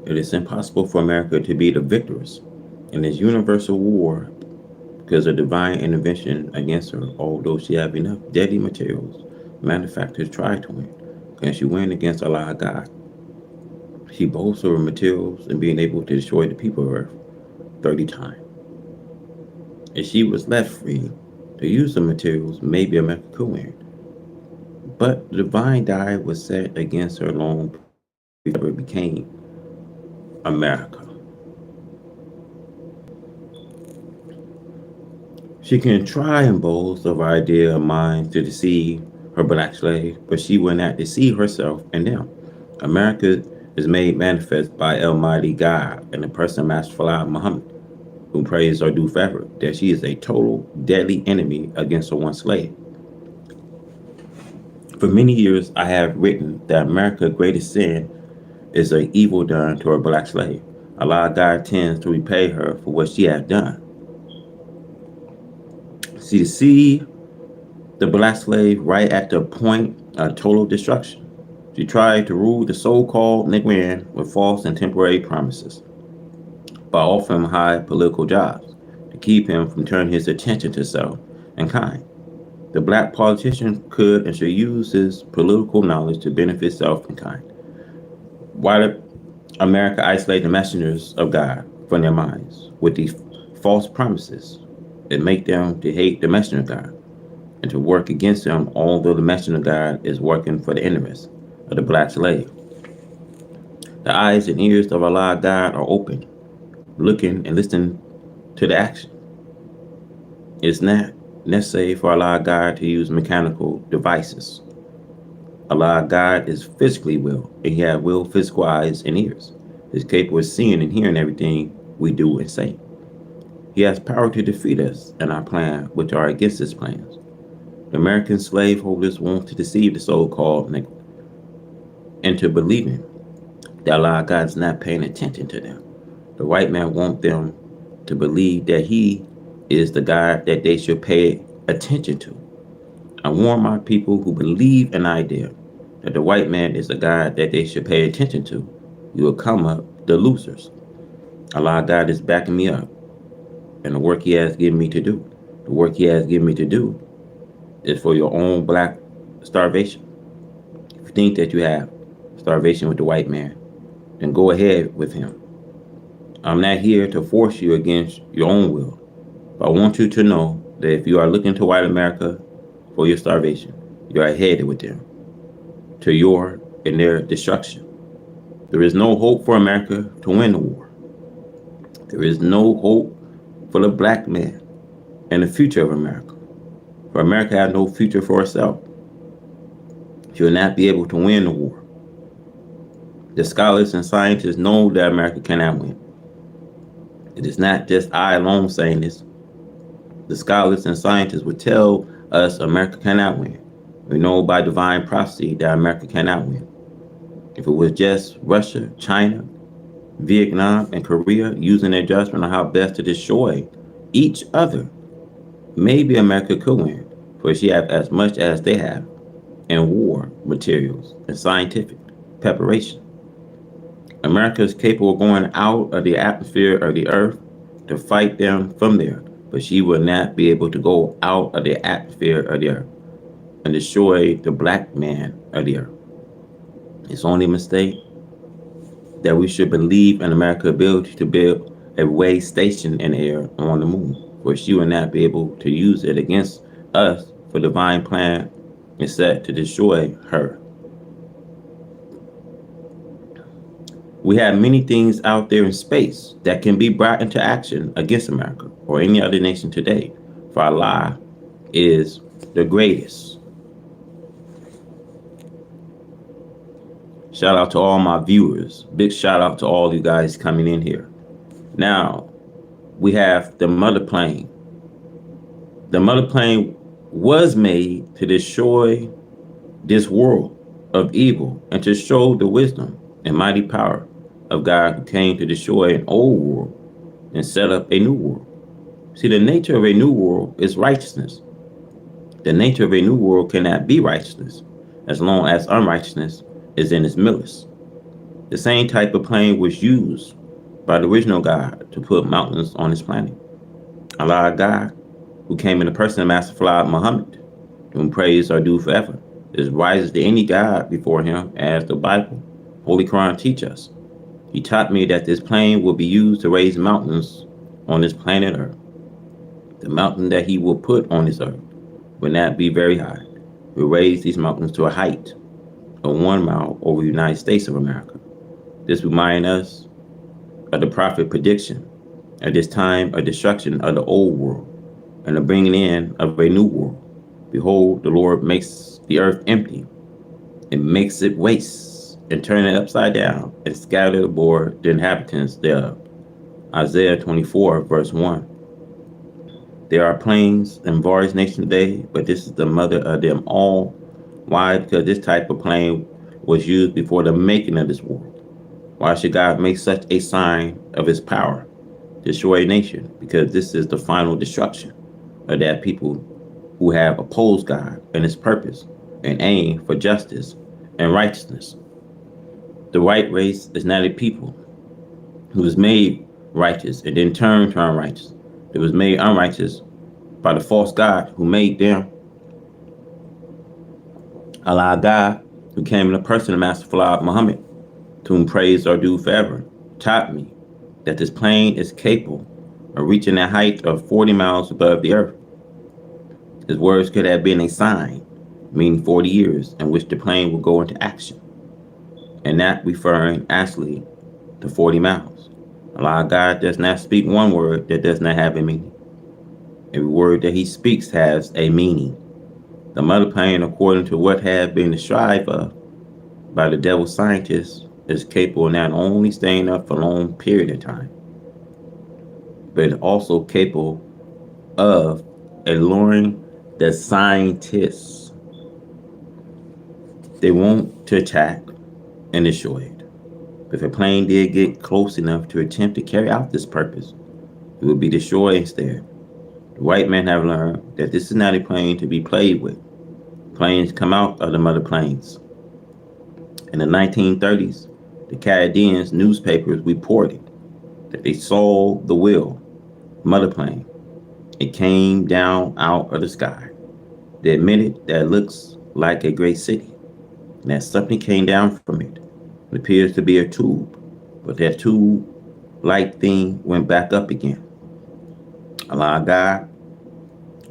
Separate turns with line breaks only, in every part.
It is impossible for America to be the victors in this universal war because of divine intervention against her, although she have enough deadly materials manufacturers try to win. Can she win against Allah God? She boasts of her materials and being able to destroy the people of Earth 30 times. If she was left free to use the materials, maybe America could win. But the divine die was set against her long before it became America. She can try and boast of her idea of mind to deceive her black slave, but she will not deceive herself and them. America is made manifest by Almighty God and the person of Master Fala Muhammad, who prays or do forever, that she is a total deadly enemy against her one slave. For many years, I have written that America's greatest sin is an evil done to her black slave. Allah God tends to repay her for what she has done. She deceived the black slave right at the point of total destruction. She tried to rule the so-called Negroan with false and temporary promises by offering him high political jobs to keep him from turning his attention to self and kind. The black politician could and should use his political knowledge to benefit self and kind. Why did America isolate the messengers of God from their minds with these false promises and make them to hate the messenger of God and to work against them, although the messenger of God is working for the interests of the black slave? The eyes and ears of Allah God are open, looking and listening to the action. It's not necessary for Allah God to use mechanical devices. Allah God is physically will, and He has will, physical eyes and ears. He's capable of seeing and hearing everything we do and say. He has power to defeat us and our plans, which are against His plans. The American slaveholders want to deceive the so-called nigger into believing that Allah God is not paying attention to them. The white man wants them to believe that He is the God that they should pay attention to. I warn my people who believe an idea that the white man is the God that they should pay attention to. You will come up the losers. Allah God is backing me up, and the work He has given me to do. The work He has given me to do is for your own black starvation. If you think that you have starvation with the white man, then go ahead with him. I'm not here to force you against your own will, but I want you to know that if you are looking to white America for your starvation, you are headed with them to your and their destruction. There is no hope for America to win the war. There is no hope for the black man and the future of America. For America has no future for itself. She will not be able to win the war. The scholars and scientists know that America cannot win. It is not just I alone saying this. The scholars and scientists would tell us America cannot win. We know by divine prophecy that America cannot win. If it was just Russia, China, Vietnam, and Korea using their judgment on how best to destroy each other, maybe America could win, for she has as much as they have in war materials and scientific preparation. America is capable of going out of the atmosphere of the earth to fight them from there, but she will not be able to go out of the atmosphere of the earth and destroy the black man of the earth. It's only a mistake that we should believe in America's ability to build a way station in the air on the moon, where she will not be able to use it against us, for divine plan is set to destroy her. We have many things out there in space that can be brought into action against America or any other nation today, for Allah is the greatest. Shout out to all my viewers. Big shout out to all you guys coming in here. Now, we have the mother plane. The mother plane was made to destroy this world of evil and to show the wisdom and mighty power of God, who came to destroy an old world and set up a new world. See, the nature of a new world is righteousness. The nature of a new world cannot be righteousness as long as unrighteousness is in its midst. The same type of plane was used by the original God to put mountains on his planet. Allah God, who came in the person of Master Fard Muhammad, to whom praise are due forever, is rises to any God before him, as the Bible, Holy Quran teach us. He taught me that this plane will be used to raise mountains on this planet Earth. The mountain that he will put on this earth will not be very high. He will raise these mountains to a height of 1 mile over the United States of America. This reminds us of the prophet prediction at this time of destruction of the old world and the bringing in of a new world. Behold, the Lord makes the earth empty and makes it waste and turn it upside down and scatter abroad the inhabitants thereof. Isaiah 24, verse 1. There are planes in various nations today, but this is the mother of them all. Why? Because this type of plane was used before the making of this world. Why should God make such a sign of his power? Destroy a nation, because this is the final destruction of that people who have opposed God and his purpose and aim for justice and righteousness. The white race is not a people who was made righteous and then turned to unrighteous. It was made unrighteous by the false God who made them. Allah God, who came in the person of Master Fard Muhammad, to whom praise are due forever, taught me that this plane is capable of reaching a height of 40 miles above the earth. His words could have been a sign, meaning 40 years in which the plane will go into action, and not referring actually to 40 miles. Allah God does not speak one word that does not have a meaning. Every word that he speaks has a meaning. The mother plane, according to what has been described of by the devil scientists, is capable of not only staying up for a long period of time, but also capable of alluring the scientists. They want to attack and destroy it. If a plane did get close enough to attempt to carry out this purpose, it would be destroyed instead. The white men have learned that this is not a plane to be played with. Planes come out of the mother planes. In the 1930s, the Canadian newspapers reported that they saw the wheel, mother plane. It came down out of the sky. They admitted that it looks like a great city, and that something came down from it. It appears to be a tube, but that tube-like thing went back up again. Allah God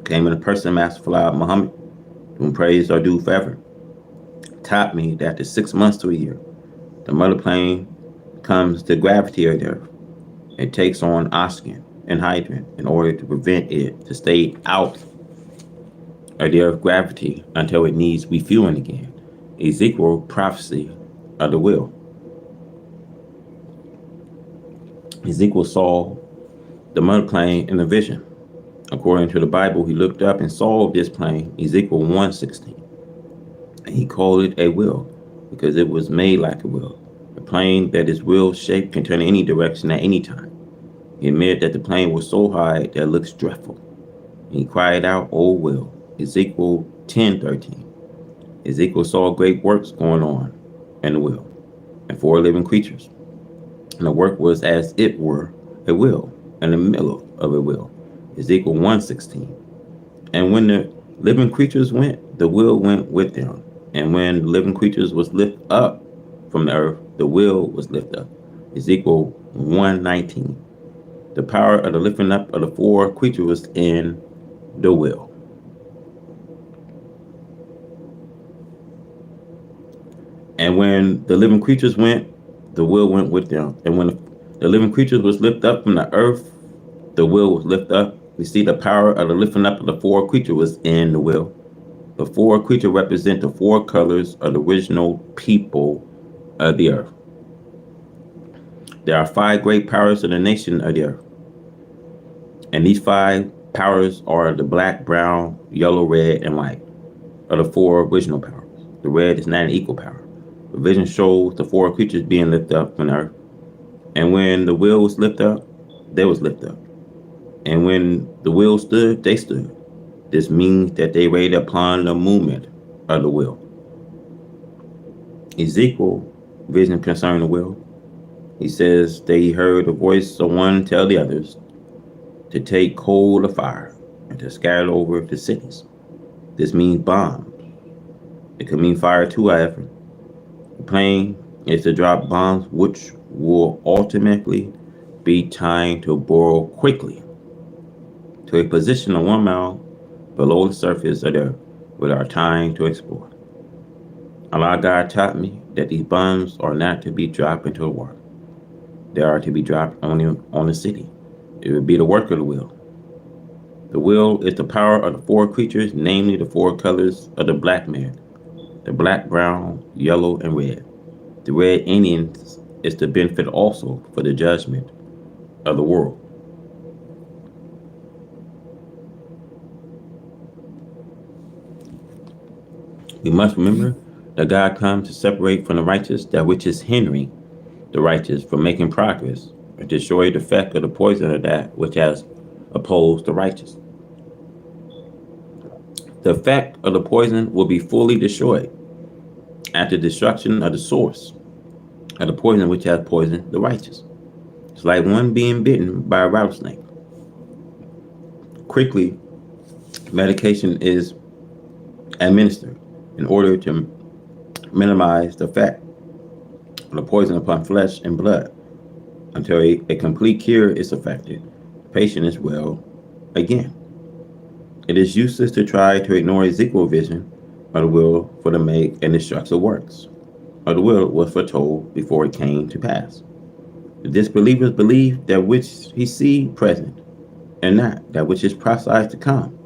came in the person of Master Fard Muhammad, to whom praise are due forever, taught me that after 6 months to a year, the mother plane comes to gravity of the earth. It takes on oxygen and hydrogen in order to prevent it to stay out of the earth's gravity until it needs refueling again. Ezekiel prophecy of the will. Ezekiel saw the mother plane in a vision. According to the Bible, he looked up and saw this plane, Ezekiel 1:16. And he called it a wheel because it was made like a wheel. A plane that is wheel shaped can turn in any direction at any time. He admitted that the plane was so high that it looks dreadful. And he cried out, "O will." Ezekiel 10:13. Ezekiel saw great works going on in the wheel and 4 living creatures. And the work was as it were a wheel in the middle of a wheel. Ezekiel 1:16. And when the living creatures went, the wheel went with them. And when the living creatures was lifted up from the earth, the wheel was lifted up. Ezekiel 1:19. The power of the lifting up of the 4 creatures was in the wheel. And when the living creatures went, the wheel went with them. And when the living creatures was lifted up from the earth, the wheel was lifted up. We see the power of the lifting up of the 4 creatures was in the wheel. The 4 creatures represent the 4 colors of the original people of the earth. There are 5 great powers of the nation of the earth. And these 5 powers are the black, brown, yellow, red, and white are the 4 original powers. The red is not an equal power. The vision shows the 4 creatures being lifted up from the earth. And when the wheel was lifted up, they was lifted up. And when the wheel stood, they stood. This means that they waited upon the movement of the wheel. Ezekiel vision concerning the will. He says that he heard the voice of one tell the others to take coal of fire and to scatter it over the cities. This means bombs. It could mean fire too, however. The plan is to drop bombs which will ultimately be timed to burrow quickly to a position of 1 mile below the surface of the earth with our time to explore. Allah God taught me that these bombs are not to be dropped into the water. They are to be dropped on the city. It would be the work of the will. The will is the power of the four creatures, namely the four colors of the black man: the black, brown, yellow, and red. The red Indians is the benefit also for the judgment of the world. We must remember that God comes to separate from the righteous that which is hindering the righteous from making progress, and destroy the effect of the poison of that which has opposed the righteous. The effect of the poison will be fully destroyed at the destruction of the source of the poison which has poisoned the righteous. It's like one being bitten by a rattlesnake. Quickly, medication is administered in order to minimize the effect of the poison upon flesh and blood until a complete cure is effected. The patient is well again. It is useless to try to ignore Ezekiel's vision of the will for the make and destructive works. Of the will was foretold before it came to pass. The disbelievers believe that which he see present, and not that which is prophesied to come.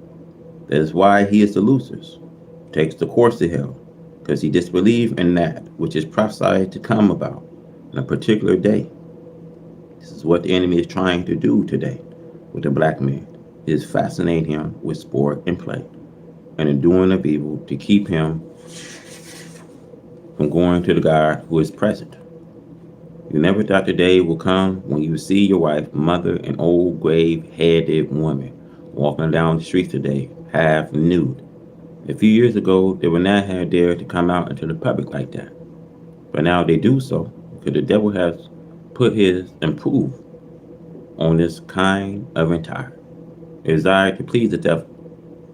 That is why he is the losers, takes the course to hell, because he disbelieved in that which is prophesied to come about in a particular day. This is what the enemy is trying to do today with the black man. It is fascinate him with sport and play, and the doing of evil to keep him from going to the God who is present. You never thought the day will come when you see your wife, mother, an old grave-headed woman walking down the street today, half nude. A few years ago, they would not have dared to come out into the public like that. But now they do so because the devil has put his improve on this kind of entire. A desire to please the devil,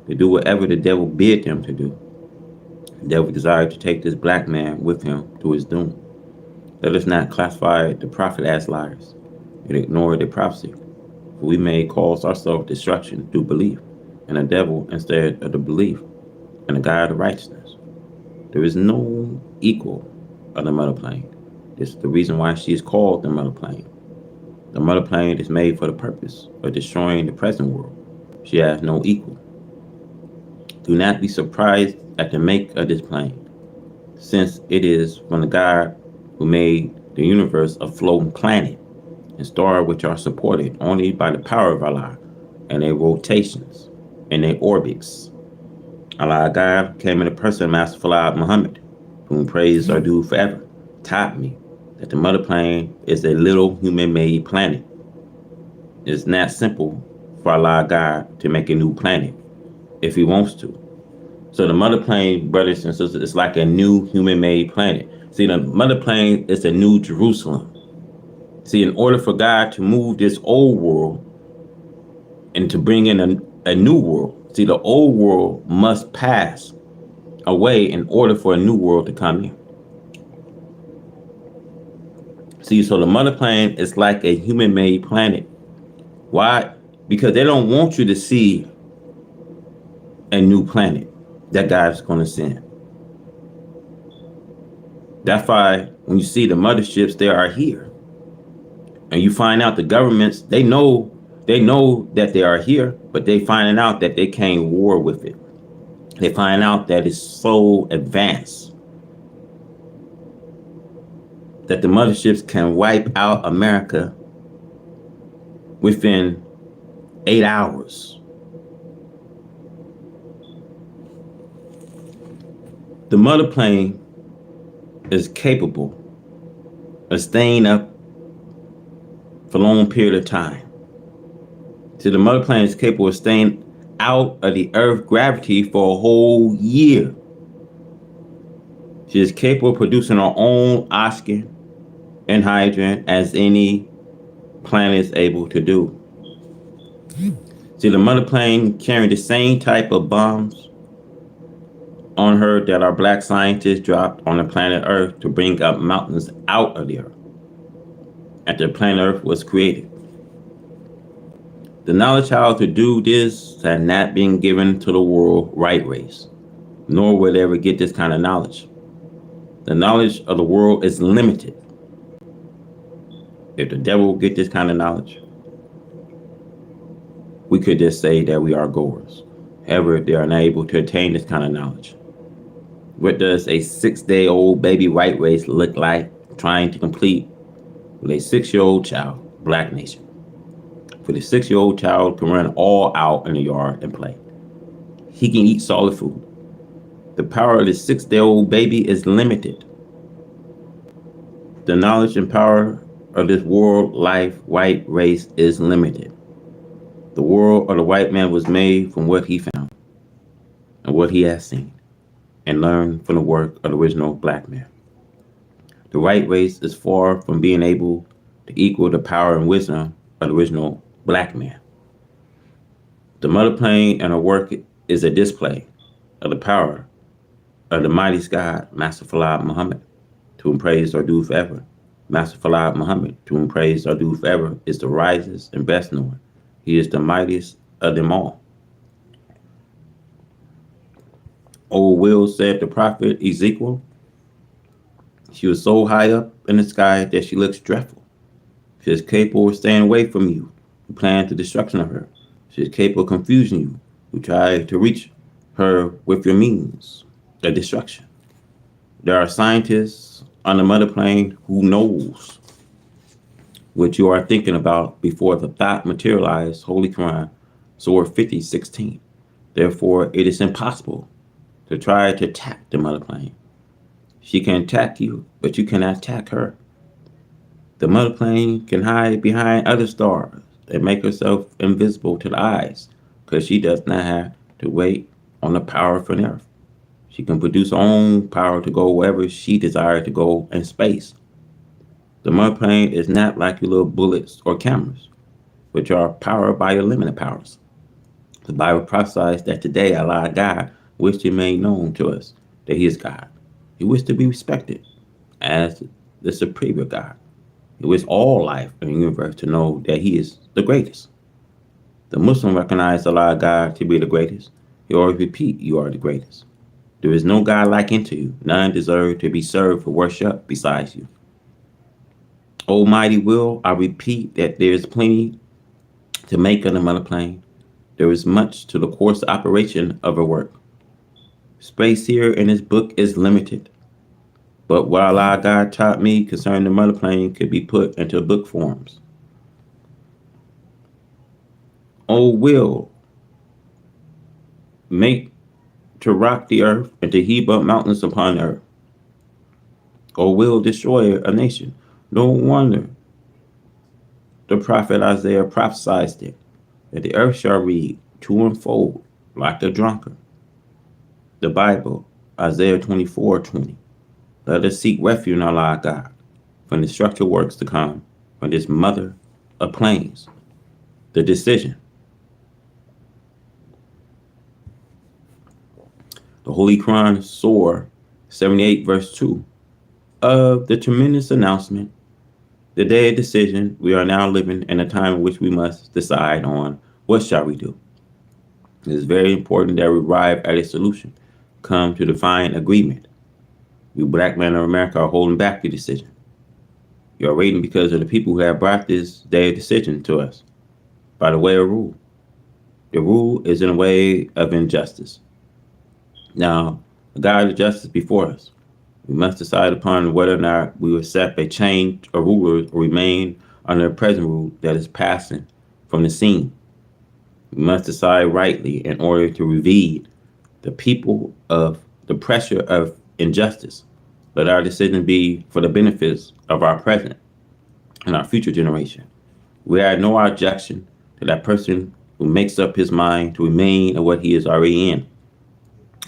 to do whatever the devil bid him to do. The devil desired to take this black man with him to his doom. Let us not classify the prophet as liars and ignore the prophecy, for we may cause ourselves destruction through belief in the devil instead of the belief in the God of righteousness. There is no equal of the mother plane. This is the reason why she is called the mother plane. The mother plane is made for the purpose of destroying the present world. She has no equal. Do not be surprised at the make of this plane, since it is from the God who made the universe a floating planet and stars which are supported only by the power of Allah and their rotations and their orbits. Allah God came in the person of Master Fard Muhammad, whom praise are due forever, taught me that the mother plane is a little human-made planet. It's not simple for Allah God to make a new planet if he wants to. So the mother plane, brothers and sisters, is like a new human-made planet. See, the mother plane is a new Jerusalem. See, in order for God to move this old world and to bring in a new world, see, the old world must pass away in order for a new world to come in. See, so the mother plane is like a human-made planet. Why? Because they don't want you to see a new planet that God is going to send. That's why when you see the motherships, they are here. And you find out the governments, they know that they are here, but they finding out that they can't war with it. They find out that it's so advanced that the motherships can wipe out America within 8 hours. The mother plane is capable of staying up for a long period of time. So the mother plane is capable of staying out of the Earth's gravity for a whole year. She is capable of producing her own oxygen and hydrogen as any planet is able to do. See, the mother plane carrying the same type of bombs on her that our black scientists dropped on the planet Earth to bring up mountains out of the Earth after the planet Earth was created. The knowledge how to do this had not been given to the world right race, nor will they ever get this kind of knowledge. The knowledge of the world is limited. If the devil will get this kind of knowledge, we could just say that we are goers. However, they are unable to attain this kind of knowledge. What does a 6-day-old baby white race look like trying to complete with a 6-year-old child, black nation? For the 6-year-old child can run all out in the yard and play. He can eat solid food. The power of the 6-day-old baby is limited. The knowledge and power of this world life white race is limited. The world of the white man was made from what he found and what he has seen and learned from the work of the original black man. The white race is far from being able to equal the power and wisdom of the original black man. The mother plane and her work is a display of the power of the mighty God, Master Fard Muhammad, to whom praise are due forever. Master Fard Muhammad, to whom praise are due forever, is the wisest and best known. He is the mightiest of them all. Old Will said the prophet Ezekiel, she was so high up in the sky that she looks dreadful. She is capable of staying away from you who plan the destruction of her. She is capable of confusing you who try to reach her with your means of destruction. There are scientists on the mother plane who knows what you are thinking about before the thought materialized. Holy Quran, Surah 50:16. Therefore, it is impossible to try to attack the mother plane. She can attack you, but you cannot attack her. The mother plane can hide behind other stars and make herself invisible to the eyes because she does not have to wait on the power from the earth. She can produce her own power to go wherever she desires to go in space. The mother plane is not like your little bullets or cameras, which are powered by your limited powers. The Bible prophesies that today Allah God wished to be made known to us that He is God. He wished to be respected as the superior God. He wished all life in the universe to know that He is the greatest. The Muslim recognizes Allah God to be the greatest. He always repeat, you are the greatest. There is no God like unto you. None deserve to be served for worship besides you. Almighty will, I repeat that there is plenty to make on the mother plane. There is much to the course of operation of her work. Space here in this book is limited. But what Allah God taught me concerning the mother plane could be put into book forms. O will, make to rock the earth and to heap up mountains upon the earth. O will destroy a nation. No wonder the prophet Isaiah prophesied it, that the earth shall read to unfold like a drunkard. The Bible, Isaiah 24:20. Let us seek refuge in Allah God from the destructive works to come from this mother of plains. The decision. The Holy Quran, Surah 78, verse 2. Of the tremendous announcement, the day of decision, we are now living in a time in which we must decide on what shall we do. It is very important that we arrive at a solution, come to define agreement. You black men of America are holding back the decision. You are waiting because of the people who have brought this day of decision to us by the way of rule. The rule is in a way of injustice. Now, the God of justice before us. We must decide upon whether or not we will accept a change of rulers or remain under the present rule that is passing from the scene. We must decide rightly in order to relieve the people of the pressure of injustice. Let our decision be for the benefits of our present and our future generation. We have no objection to that person who makes up his mind to remain in what he is already in.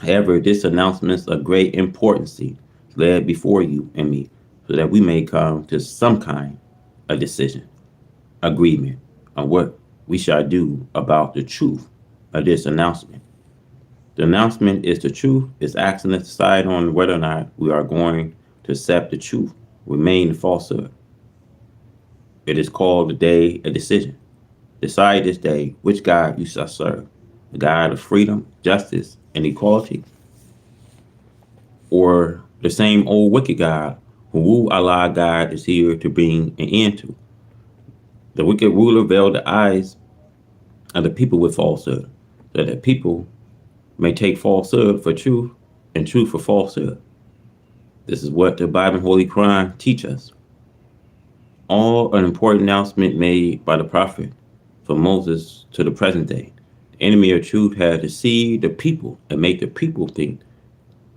However, this announcement is of great importance. led before you and me, so that we may come to some kind of decision, agreement on what we shall do about the truth of this announcement. The announcement is the truth. It's asking us to decide on whether or not we are going to accept the truth, remain the falsehood. It is called the day of decision. Decide this day which God you shall serve, the God of freedom, justice, and equality, or the same old wicked God who Allah God is here to bring an end to. The wicked ruler veiled the eyes of the people with falsehood, so that people may take falsehood for truth and truth for falsehood. This is what the Bible and Holy Quran teach us. All an important announcement made by the prophet from Moses to the present day. The enemy of truth had deceived the people and made the people think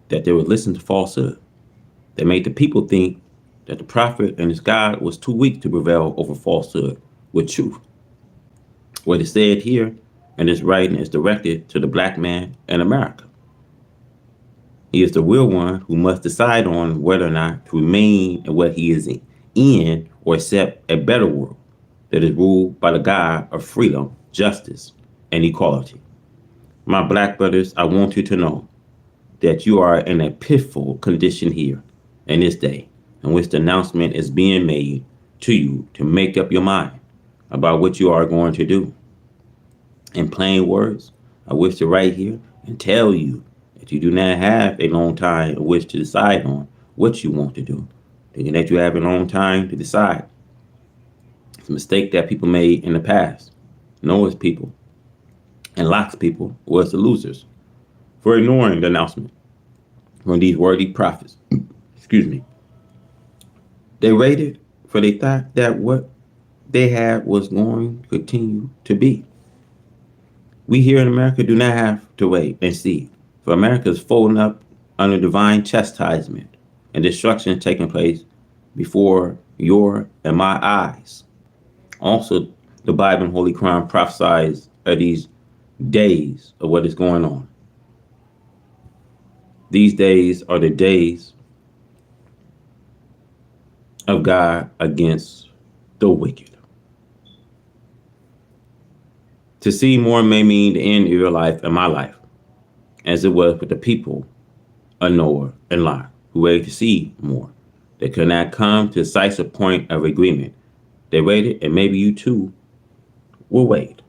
that they would listen to falsehood. They made the people think that the prophet and his God was too weak to prevail over falsehood with truth. What is said here in this writing is directed to the black man in America. He is the real one who must decide on whether or not to remain in what he is in or accept a better world that is ruled by the God of freedom, justice, and equality. My black brothers, I want you to know that you are in a pitiful condition here in this day in which the announcement is being made to you to make up your mind about what you are going to do. In plain words, I wish to write here and tell you that you do not have a long time in which to decide on what you want to do, thinking that you have a long time to decide. It's a mistake that people made in the past. Noah's people and Lot's people was the losers for ignoring the announcement from these worthy prophets. Excuse me. They waited, for they thought that what they had was going to continue to be. We here in America do not have to wait and see, for America is folding up under divine chastisement and destruction taking place before your and my eyes. Also, the Bible and Holy Quran prophesies of these days of what is going on. These days are the days of God against the wicked. To see more may mean the end of your life and my life, as it was with the people of Noah and Lot, who waited to see more. They could not come to a decisive point of agreement. They waited, and maybe you too will wait.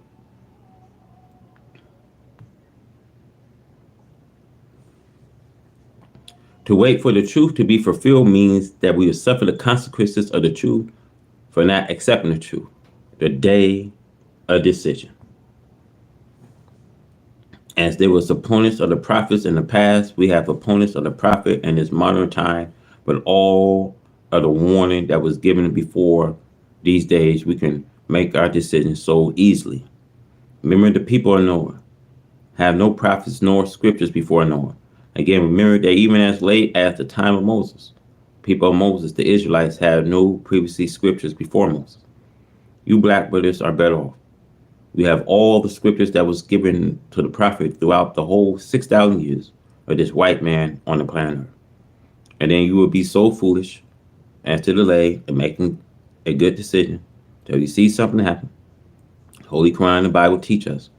To wait for the truth to be fulfilled means that we will suffer the consequences of the truth for not accepting the truth. The day of decision. As there was opponents of the prophets in the past, we have opponents of the prophet in this modern time, but all of the warning that was given before these days, we can make our decisions so easily. Remember, the people of Noah have no prophets nor scriptures before Noah. Again, remember that even as late as the time of Moses, people of Moses, the Israelites, had no previously scriptures before Moses. You black brothers are better off. We have all the scriptures that was given to the prophet throughout the whole 6,000 years of this white man on the planet Earth. And then you will be so foolish as to delay in making a good decision until you see something happen. Holy Quran and the Bible teach us.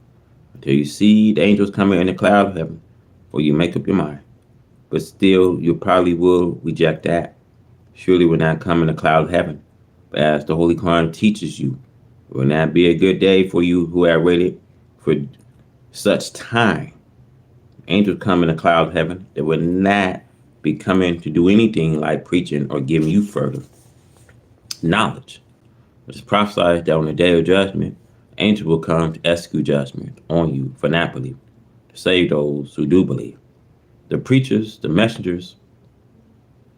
Until you see the angels coming in the cloud of heaven, or you make up your mind. But still, you probably will reject that. Surely will not come in the cloud of heaven. But as the Holy Quran teaches you, it will not be a good day for you who have waited for such time. Angels come in the cloud of heaven. They will not be coming to do anything like preaching or giving you further knowledge. It is prophesied that on the day of judgment, angels will come to execute judgment on you for not believing, to save those who do believe. The preachers, the messengers,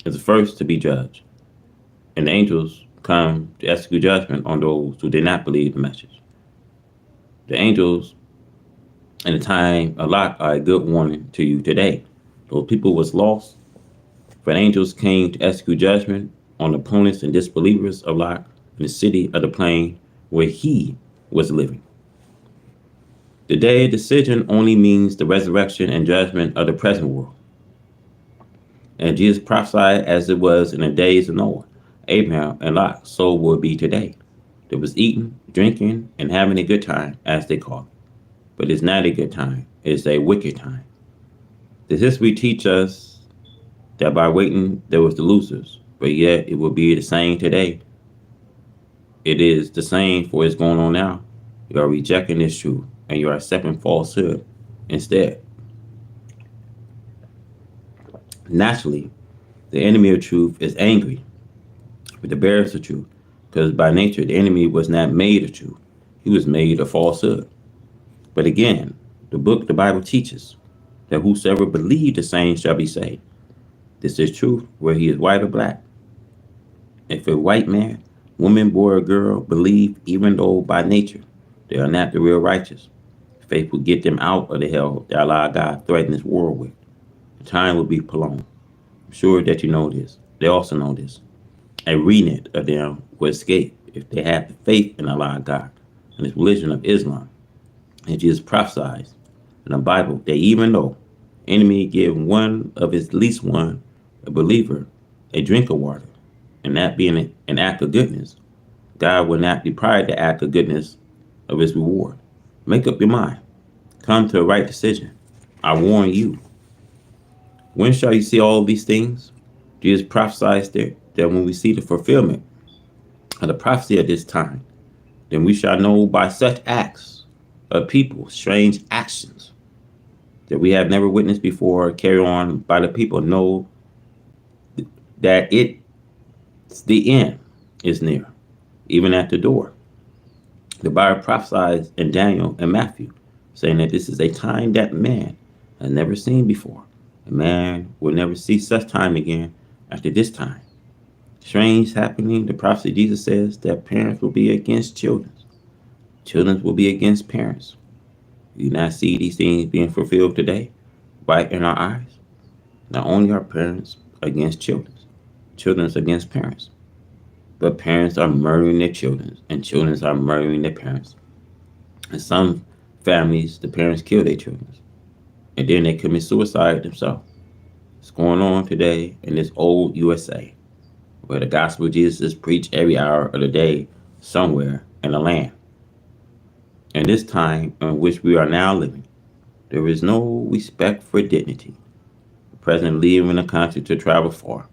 is the first to be judged. And the angels come to execute judgment on those who did not believe the message. The angels in the time of Lot are a good warning to you today. Those people was lost, but angels came to execute judgment on opponents and disbelievers of Lot in the city of the plain where he was living. The day of decision only means the resurrection and judgment of the present world. And Jesus prophesied as it was in the days of Noah, Abraham, and Lot, so will it be today. There was eating, drinking, and having a good time, as they call it. But it's not a good time, it's a wicked time. The history teach us that by waiting there was the losers, but yet it will be the same today. It is the same for what's going on now. You are rejecting this truth and you are accepting falsehood instead. Naturally, the enemy of truth is angry with the bearers of truth, because by nature the enemy was not made of truth. He was made of falsehood. But again, the Bible teaches that whosoever believe the same shall be saved. This is truth, where he is white or black. If a white man, woman, boy, or girl believe, even though by nature they are not the real righteous, faith will get them out of the hell that Allah God threatened this world with. The time will be prolonged. I'm sure that you know this. They also know this. A remnant of them will escape if they have the faith in Allah God and His religion of Islam. And Jesus prophesies in the Bible that even though enemy give one of his least one, a believer, a drink of water, and that being an act of goodness, God will not deprive the act of goodness of his reward. Make up your mind. Come to a right decision. I warn you. When shall you see all these things? Jesus prophesies that when we see the fulfillment of the prophecy of this time, then we shall know by such acts of people, strange actions that we have never witnessed before, carry on by the people, know that the end is near, even at the door. The Bible prophesies in Daniel and Matthew, saying that this is a time that man has never seen before. A man will never see such time again after this time. Strange happening, the prophecy Jesus says that parents will be against children. Children will be against parents. Do you not see these things being fulfilled today, right in our eyes? Not only are parents against children, children against parents, but parents are murdering their children, and children are murdering their parents. In some families, the parents kill their children, and then they commit suicide themselves. It's going on today in this old USA, where the gospel of Jesus is preached every hour of the day somewhere in the land. In this time in which we are now living, there is no respect for dignity. The president leaving the country to travel far,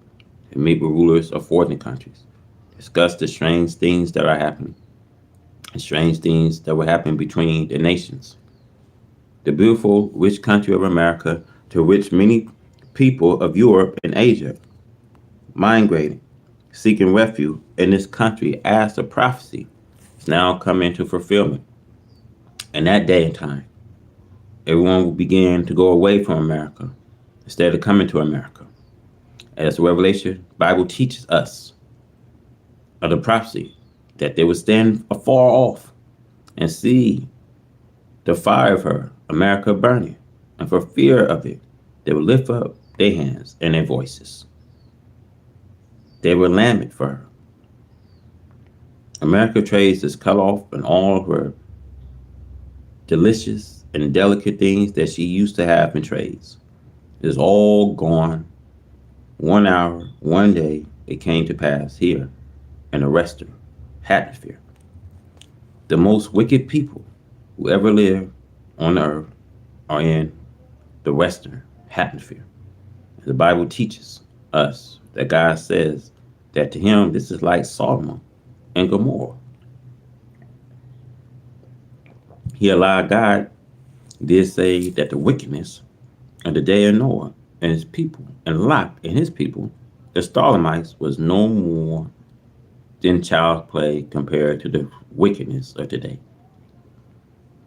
and meet with rulers of foreign countries, discuss the strange things that are happening, and strange things that will happen between the nations. The beautiful, rich country of America, to which many people of Europe and Asia migrating, seeking refuge in this country as the prophecy is now coming to fulfillment. In that day and time, everyone will begin to go away from America instead of coming to America. As the Revelation Bible teaches us of the prophecy that they would stand afar off and see the fire of her, America, burning. And for fear of it, they would lift up their hands and their voices. They would lament for her. America trades is cut off and all of her delicious and delicate things that she used to have in trades is all gone. 1 hour, 1 day, it came to pass here in the Western Hemisphere. The most wicked people who ever lived on earth are in the Western Hemisphere. The Bible teaches us that God says that to him this is like Sodom and Gomorrah. He allowed God did say that the wickedness of the day of Noah and his people and Lot and his people, the Stalemites, was no more than child's play compared to the wickedness of today.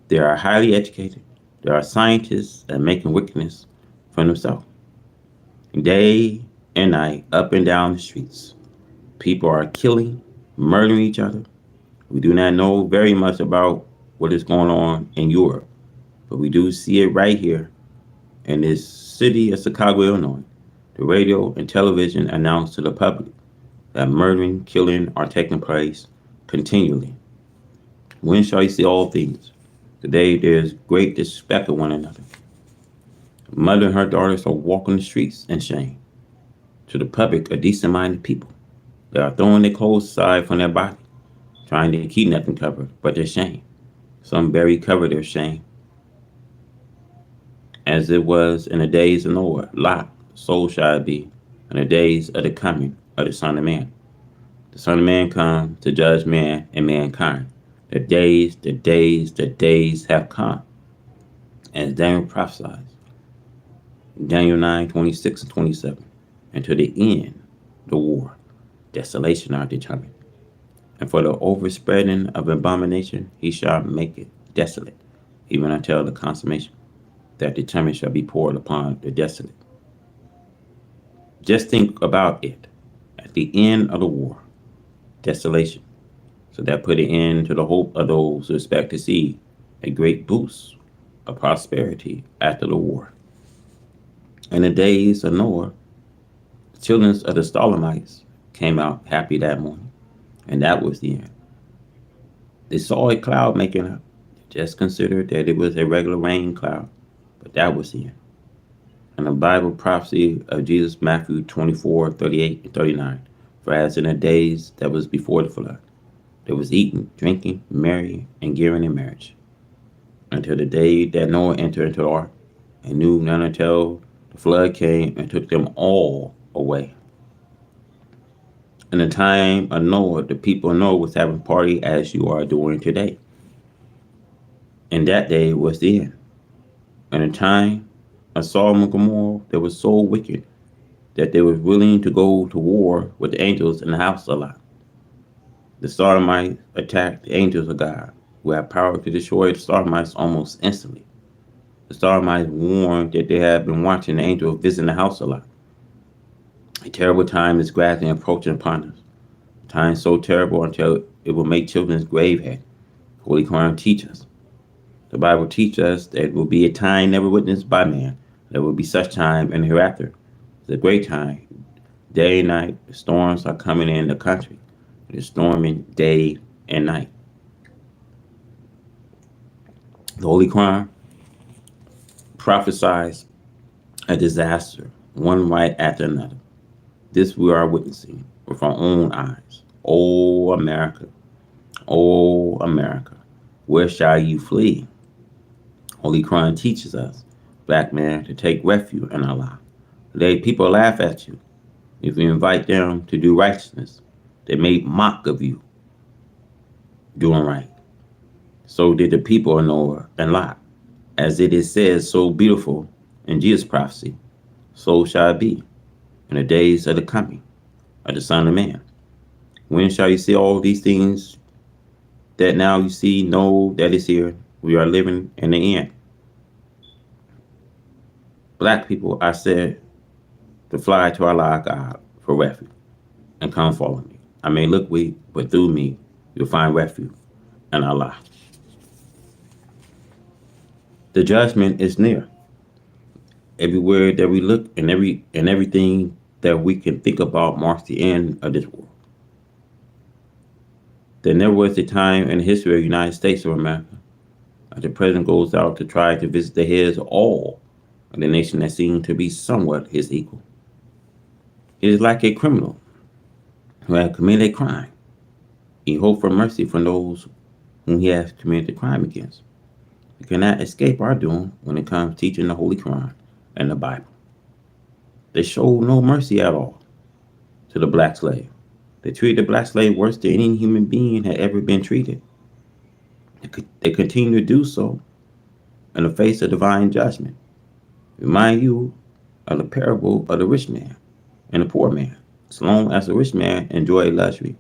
They are highly educated. There are scientists that are making wickedness for themselves. Day and night, up and down the streets, people are killing, murdering each other. We do not know very much about what is going on in Europe, but we do see it right here in this city of Chicago, Illinois. The radio and television announce to the public that murdering, killing are taking place continually. When shall you see all things? Today there is great disrespect of one another. A mother and her daughters are walking the streets in shame. To the public, a decent-minded people. They are throwing their clothes aside from their body, trying to keep nothing covered but their shame. Some barely cover their shame, as it was in the days of Noah. Lot, so shall it be in the days of the coming of the Son of Man. The Son of Man come to judge man and mankind. The days have come, as Daniel prophesies. Daniel 9:26 and 27. And to the end, the war, desolation are determined. And for the overspreading of abomination, he shall make it desolate, even until the consummation. That determined shall be poured upon the desolate. Just think about it. At the end of the war, desolation. So that put an end to the hope of those who expect to see a great boost of prosperity after the war. In the days of Noah, the children of the Stalemites came out happy that morning, and that was the end. They saw a cloud making up. They just considered that it was a regular rain cloud, but that was the end. And the Bible prophecy of Jesus, Matthew 24:38 and 39. For as in the days that was before the flood, there was eating, drinking, marrying, and giving in marriage, until the day that Noah entered into the ark, and knew none until the flood came and took them all away. In the time of Noah, the people of Noah was having a party as you are doing today. And that day was the end. In the time of Sodom and Gomorrah, they were so wicked that they were willing to go to war with the angels in the house a lot. The Sodomites attacked the angels of God, who had power to destroy the Sodomites almost instantly. The Sodomites warned that they had been watching the angels visit the house a lot. A terrible time is gradually approaching upon us. A time so terrible until it will make children's grave head. Holy Quran teaches us. The Bible teaches us that it will be a time never witnessed by man. There will be such time in the hereafter. It's a great time. Day and night, the storms are coming in the country. It's storming day and night. The Holy Quran prophesies a disaster, one right after another. This we are witnessing with our own eyes. Oh, America. Oh, America. Where shall you flee? Holy Quran teaches us, black man, to take refuge in Allah. Today, people laugh at you if you invite them to do righteousness. They make mock of you doing right. So did the people of Noah and Lot. As it is said so beautiful in Jesus' prophecy, so shall it be in the days of the coming of the Son of Man. When shall you see all these things that now you see? Know that is here. We are living in the end. Black people, I said to fly to Allah God for refuge and come follow me. I may look weak, but through me you'll find refuge in Allah. The judgment is near. Everywhere that we look and everything that we can think about marks the end of this world. There never was a time in the history of the United States of America that the president goes out to try to visit the heads of all of the nation that seem to be somewhat his equal. It is like a criminal who has committed a crime. He hopes for mercy from those whom he has committed the crime against. We cannot escape our doom when it comes to teaching the Holy Quran and the Bible. They show no mercy at all to the black slave. They treated the black slave worse than any human being had ever been treated. They continue to do so in the face of divine judgment. Remind you of the parable of the rich man and the poor man. As long as the rich man enjoyed luxury,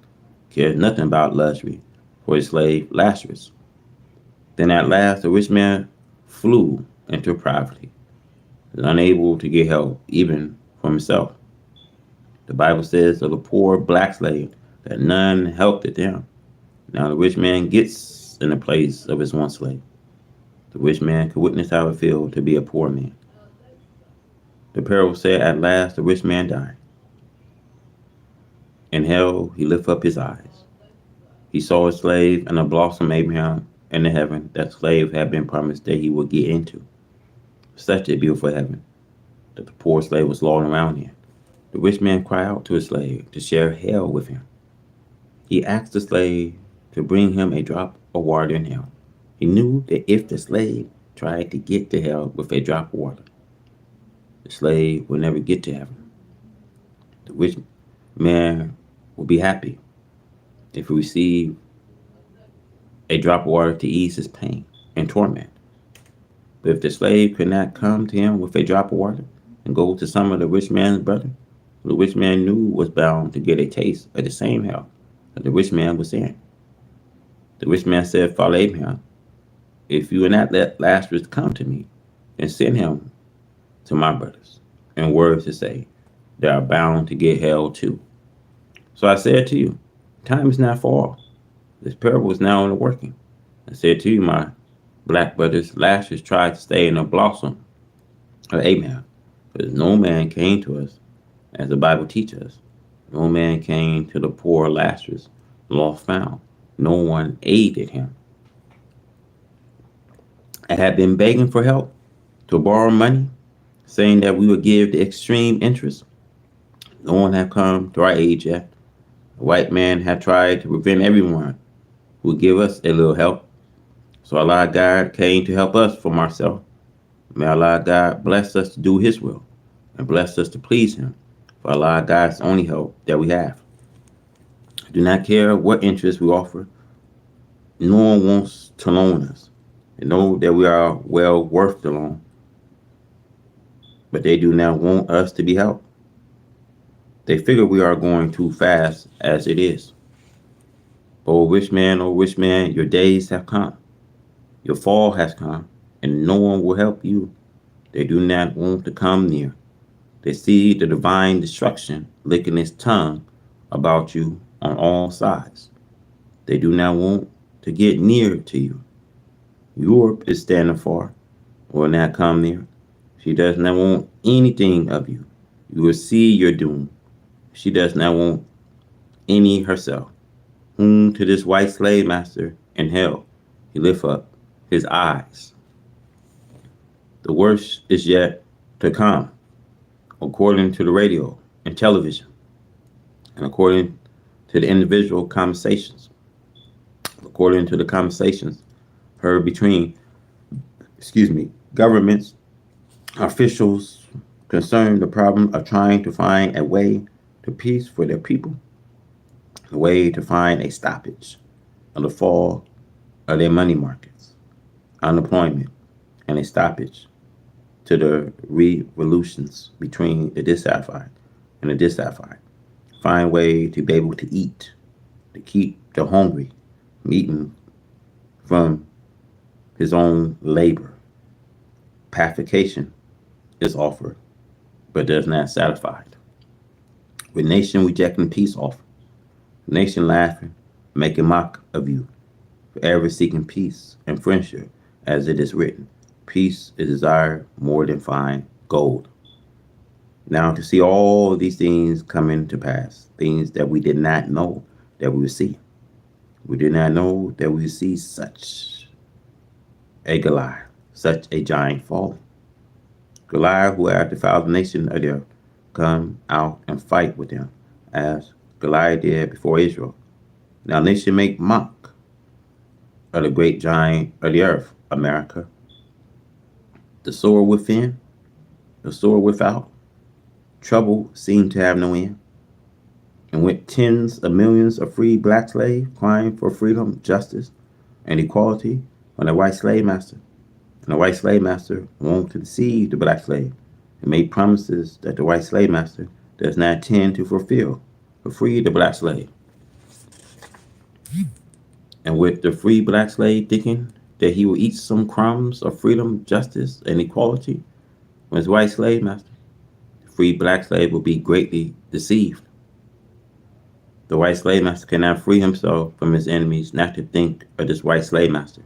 cared nothing about luxury for his slave Lazarus. Then at last the rich man flew into poverty, unable to get help even from himself. The Bible says of the poor black slave that none helped them. Now the rich man gets in the place of his one slave. The rich man could witness how it feels to be a poor man. The parable said at last the rich man died. In hell he lifted up his eyes. He saw a slave and a blossom Abraham in the heaven that slave had been promised that he would get into. Such a beautiful heaven that the poor slave was lolling around in. The rich man cried out to his slave to share hell with him. He asked the slave to bring him a drop of water in hell. He knew that if the slave tried to get to hell with a drop of water, the slave would never get to heaven. The rich man would be happy if he received a drop of water to ease his pain and torment. But if the slave could not come to him with a drop of water and go to some of the rich man's brother, the rich man knew was bound to get a taste of the same hell that the rich man was in. The rich man said, Father Abraham, if you will not let Lazarus come to me, then send him to my brothers. In words to say, they are bound to get hell too. So I said to you, time is not far. This parable is now in the working. I said to you, my black brothers, Lazarus tried to stay in the blossom of Abraham, because no man came to us, as the Bible teaches us. No man came to the poor Lazarus, lost found. No one aided him. I had been begging for help to borrow money, saying that we would give the extreme interest. No one had come to our aid yet. The white man had tried to prevent everyone who would give us a little help. So Allah God came to help us from ourselves. May Allah God bless us to do His will and bless us to please Him. For Allah God's only help that we have. I do not care what interest we offer. No one wants to loan us. They know that we are well worth the loan, but they do not want us to be helped. They figure we are going too fast as it is. Oh rich man, your days have come. Your fall has come, and no one will help you. They do not want to come near. They see the divine destruction licking its tongue about you on all sides. They do not want to get near to you. Europe is standing far, will not come near. She does not want anything of you. You will see your doom. She does not want any herself. Whom to this white slave master in hell he lift up his eyes. The worst is yet to come, according to the radio and television, and according to the individual conversations, according to the conversations heard between, governments, officials concerning the problem of trying to find a way to peace for their people, a way to find a stoppage of the fall of their money markets, unemployment, and a stoppage to the revolutions between the dissatisfied and the dissatisfied. Find a way to be able to eat, to keep the hungry from eating from his own labor. Pacification is offered, but does not satisfy. With nation rejecting peace offer, nation laughing, making mock of you, forever seeking peace and friendship, as it is written, peace is desired more than fine gold. Now to see all these things coming to pass, things that we did not know that we would see. We did not know that we would see such a Goliath, such a giant falling. Goliath, who had defiled the nation of the earth, come out and fight with them, as Goliath did before Israel. Now nation make mock of the great giant of the earth, America. The sword within, the sword without, trouble seemed to have no end. And with tens of millions of free black slaves crying for freedom, justice, and equality from the white slave master. And the white slave master wanted to deceive the black slave and made promises that the white slave master does not intend to fulfill to free the black slave. And with the free black slave thinking that he will eat some crumbs of freedom, justice, and equality from his white slave master, the free black slave will be greatly deceived. The white slave master cannot free himself from his enemies not to think of this white slave master,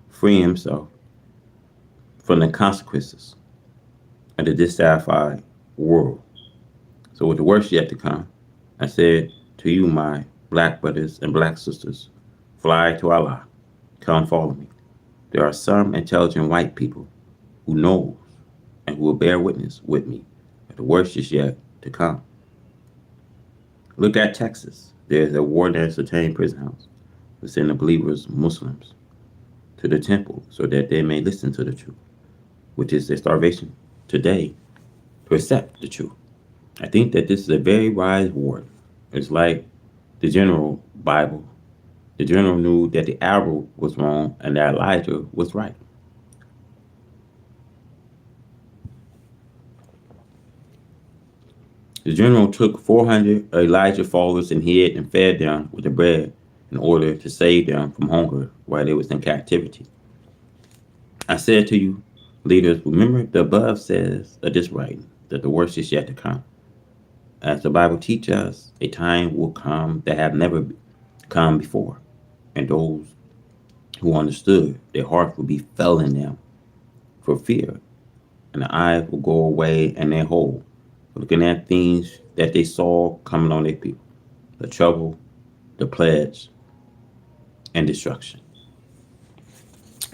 freeing himself from the consequences of the dissatisfied world. So with the worst yet to come, I said to you, my black brothers and black sisters, fly to Allah, come follow me. There are some intelligent white people who know and who will bear witness with me that the worst is yet to come. Look at Texas. There's a warden that sustained prison house to send the believers, Muslims, to the temple so that they may listen to the truth, which is their starvation today to accept the truth. I think that this is a very wise warden. It's like the general Bible. The general knew that the arrow was wrong and that Elijah was right. The general took 400 Elijah followers and hid and fed them with the bread in order to save them from hunger while they was in captivity. I said to you, leaders, remember the above says of this writing, that the worst is yet to come. As the Bible teaches us, a time will come that have never come before, and those who understood, their hearts will be failing them for fear, and the eyes will go away and their whole, looking at things that they saw coming on their people, the trouble, the pledge, and destruction.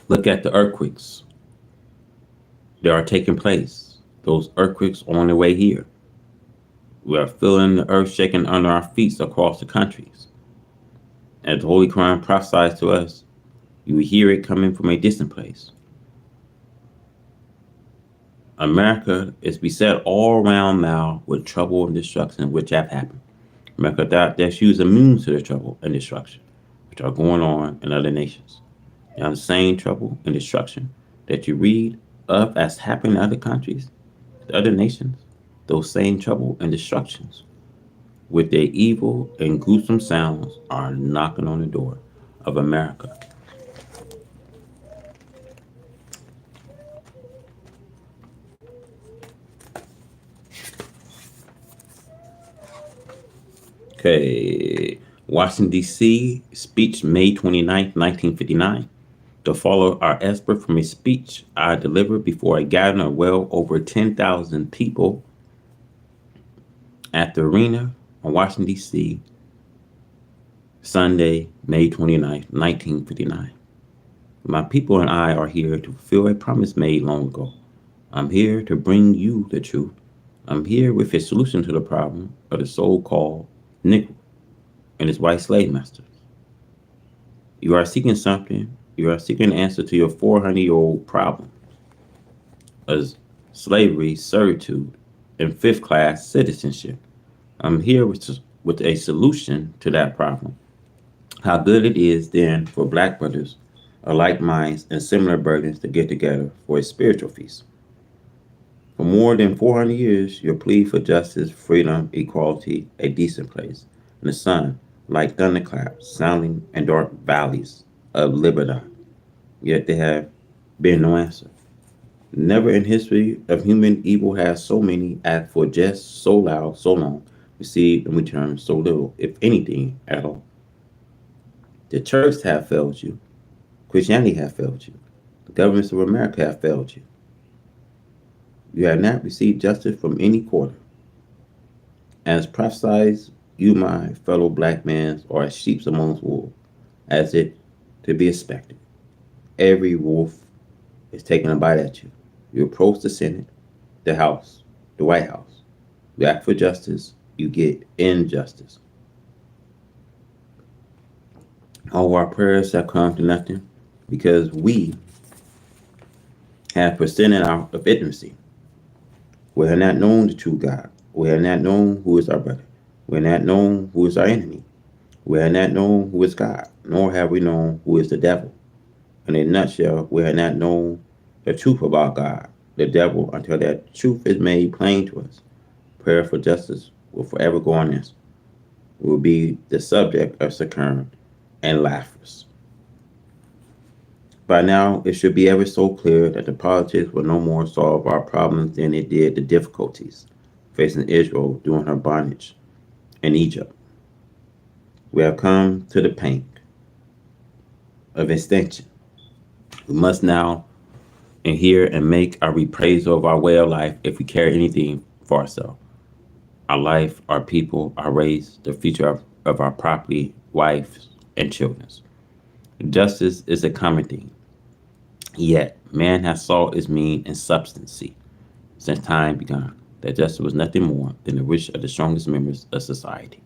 Look at the earthquakes that are taking place. Those earthquakes are on their way here. We are feeling the earth shaking under our feet across the countries. As the Holy Quran prophesies to us, you will hear it coming from a distant place. America is beset all around now with trouble and destruction which have happened. America that's used immune to the trouble and destruction which are going on in other nations. Now the same trouble and destruction that you read of as happening in other countries, other nations, those same trouble and destructions with their evil and gruesome sounds are knocking on the door of America. Okay, Washington, D.C., speech May 29th, 1959. To follow our expert from a speech I delivered before a gathering of well over 10,000 people at the arena in Washington, D.C., Sunday, May 29th, 1959. My people and I are here to fulfill a promise made long ago. I'm here to bring you the truth. I'm here with a solution to the problem of the so-called Negro and his white slave masters. You are seeking something. You are seeking an answer to your 400-year-old problem of slavery, servitude, and fifth-class citizenship. I'm here with a solution to that problem. How good it is then for black brothers of like minds and similar burdens to get together for a spiritual feast. For more than 400 years, your plea for justice, freedom, equality, a decent place, and the sun, like thunderclaps, sounding in dark valleys of liberty. Yet there have been no answer. Never in history of human evil has so many asked for just so loud, so long, received in return so little, if anything at all. The church have failed you. Christianity have failed you. The governments of America have failed you. You have not received justice from any quarter. As prophesied, you, my fellow black men, are as sheep amongst wolves, as it to be expected. Every wolf is taking a bite at you. You approach the Senate, the House, the White House. You act for justice, you get injustice. All our prayers have come to nothing because we have presented out of ignorancy. We have not known the true God. We have not known who is our brother. We have not known who is our enemy. We have not known who is God, nor have we known who is the devil. In a nutshell, we have not known the truth about God, the devil, until that truth is made plain to us. Prayer for justice will forever go unanswered. We will be the subject of scorn and laughers. By now, it should be ever so clear that the politics will no more solve our problems than it did the difficulties facing Israel during her bondage in Egypt. We have come to the point of extinction. We must now adhere and make our reprisal of our way of life if we care anything for ourselves. Our life, our people, our race, the future of our property, wives, and children. Justice is a common thing. Yet, man has sought its mean and substancy since time began. that justice was nothing more than the wish of the strongest members of society.